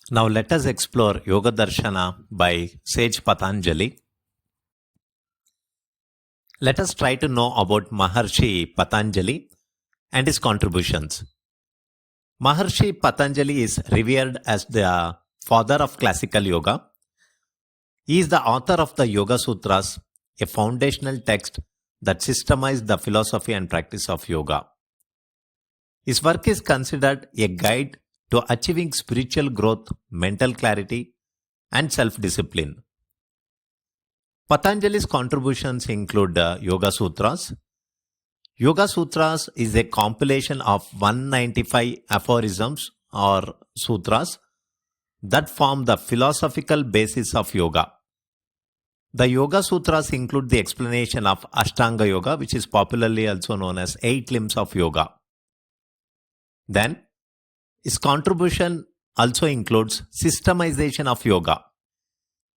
Now let us explore Yoga Darshana by sage Patanjali. Let us try to know about Maharshi Patanjali and his contributions. Maharshi Patanjali is revered as the father of classical yoga. He is the author of the Yoga Sutras, a foundational text that systemizes the philosophy and practice of yoga. His work is considered a guide to achieving spiritual growth, mental clarity, and self-discipline. Patanjali's contributions include Yoga Sutras. Yoga Sutras is a compilation of 195 aphorisms or sutras that form the philosophical basis of yoga. The Yoga Sutras include the explanation of Ashtanga Yoga, which is popularly also known as 8 limbs of yoga. Then, his contribution also includes systemization of yoga.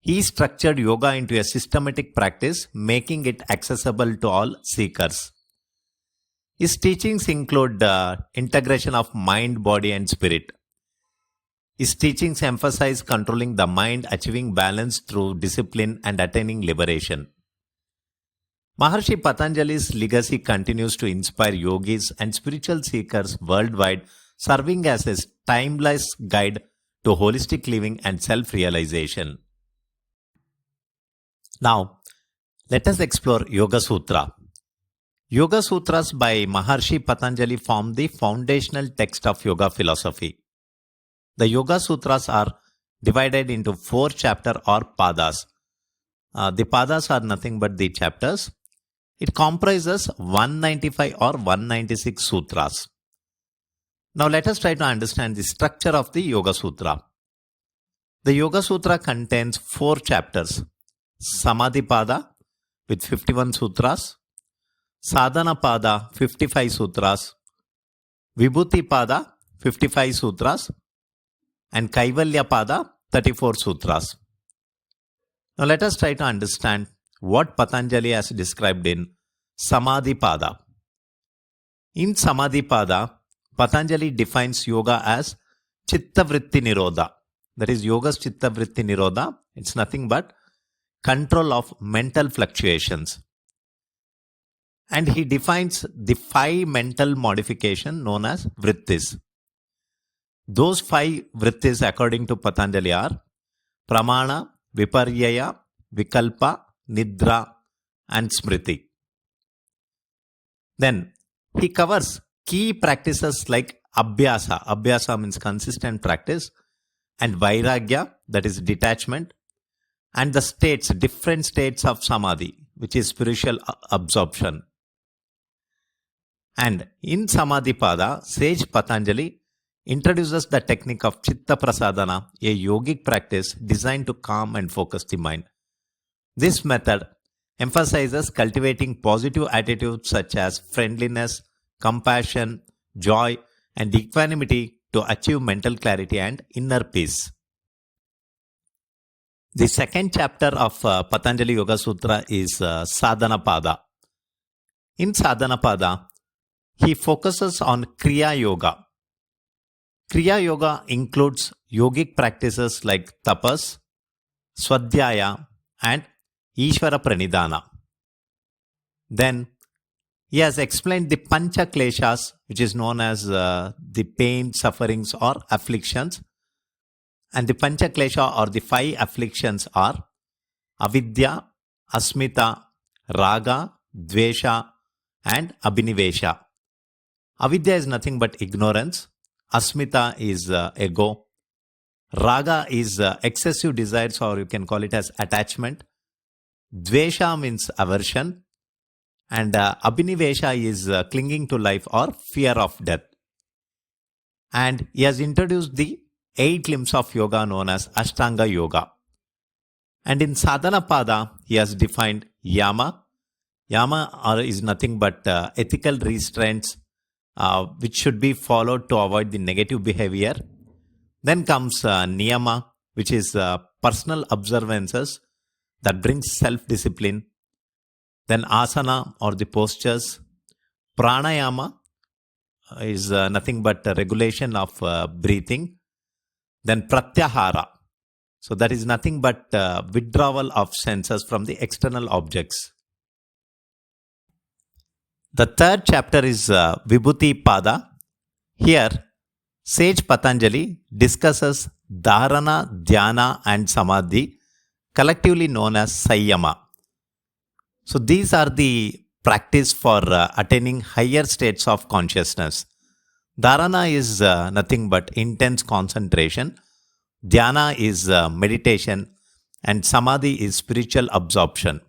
He structured yoga into a systematic practice, making it accessible to all seekers. His teachings include integration of mind, body, and spirit. His teachings emphasize controlling the mind, achieving balance through discipline, and attaining liberation. Maharshi Patanjali's legacy continues to inspire yogis and spiritual seekers worldwide, serving as a timeless guide to holistic living and self-realization. Now, let us explore Yoga Sutra. Yoga Sutras by Maharshi Patanjali form the foundational text of yoga philosophy. The Yoga Sutras are divided into 4 chapters or padas. The padas are nothing but the chapters. It comprises 195 or 196 sutras. Now let us try to understand the structure of the Yoga Sutra. The Yoga Sutra contains 4 chapters. Samadhi Pada with 51 sutras, Sadhana Pada 55 sutras, Vibhuti Pada 55 sutras, and Kaivalya Pada 34 sutras. Now let us try to understand what Patanjali has described in Samadhi Pada. In Samadhi Pada, Patanjali defines yoga as Chitta Vritti Nirodha. That is yoga's Chitta Vritti Nirodha. It's nothing but control of mental fluctuations. And he defines the 5 mental modifications known as vrittis. Those 5 vrittis according to Patanjali are Pramana, Viparyaya, Vikalpa, Nidra, and Smriti. Then he covers key practices like Abhyasa. Abhyasa means consistent practice, and Vairagya, that is detachment, and the states, different states of Samadhi, which is spiritual absorption. And in Samadhi Pada, sage Patanjali introduces the technique of Chitta Prasadana, a yogic practice designed to calm and focus the mind. This method emphasizes cultivating positive attitudes such as friendliness, compassion, joy, and equanimity to achieve mental clarity and inner peace. The second chapter of Patanjali Yoga Sutra is Sadhana Pada. In Sadhana Pada, he focuses on Kriya Yoga. Kriya Yoga includes yogic practices like tapas, swadhyaya, and Ishvara Pranidhana. Then he has explained the Pancha Kleshas, which is known as the pain, sufferings, or afflictions. And the Pancha Klesha or the 5 afflictions are Avidya, Asmita, Raga, Dvesha, and Abhinivesha. Avidya is nothing but ignorance. Asmita is ego. Raga is excessive desires, or you can call it as attachment. Dvesha means aversion. And Abhinivesha is clinging to life or fear of death. And he has introduced the 8 limbs of yoga known as Ashtanga Yoga. And in Sadhana Pada, he has defined Yama. Yama is nothing but ethical restraints which should be followed to avoid the negative behavior. Then comes Niyama, which is personal observances that brings self-discipline. Then Asana or the postures. Pranayama is nothing but regulation of breathing. Then pratyahara. So that is nothing but withdrawal of senses from the external objects. The third chapter is Vibhuti Pada. Here, Sage Patanjali discusses Dharana, Dhyana and Samadhi, collectively known as Sanyama. So these are the practice for attaining higher states of consciousness. Dharana is nothing but intense concentration. Dhyana is meditation and Samadhi is spiritual absorption.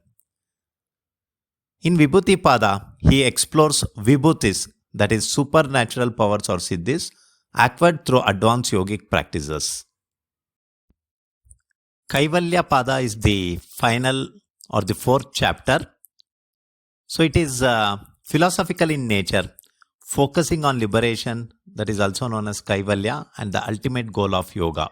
In Vibhuti Pada, he explores Vibhutis, that is supernatural powers or siddhis, acquired through advanced yogic practices. Kaivalya Pada is the final or the fourth chapter. So it is philosophical in nature, focusing on liberation, that is also known as Kaivalya, and the ultimate goal of yoga.